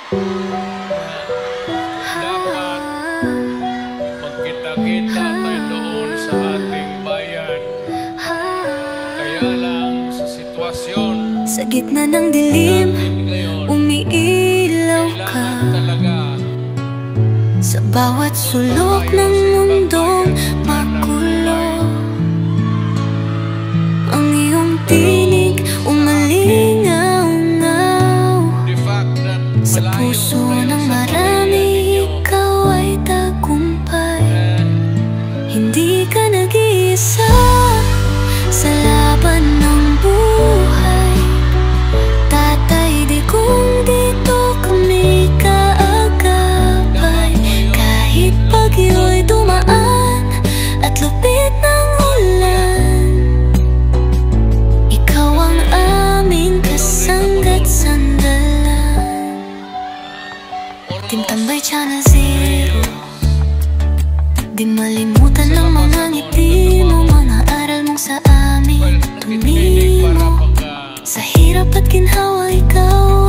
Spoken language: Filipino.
Dapat magkita-kita tayo doon sa ating bayan. Kaya lang sa sitwasyon sa gitna ng dilim, umiilaw ka. Sa bawat sulok ng mundong magulo, ang iyong tinig umalingaw-ngaw. Sa puso ng marami, ikaw ay tagumpay. Hindi ka nag-iisa sa laban ng buhay. Tatay, di kung dito kami kaagapay. Kahit bagyo'y dumaan at lupit ng ulan, ikaw ang aming kasanggat sandalan. Team Tambay Channel Zero, di malimutan ng mga ngiti mo, mga aral mong sa amin tumimo. Sa hirap at ginhawa, ikaw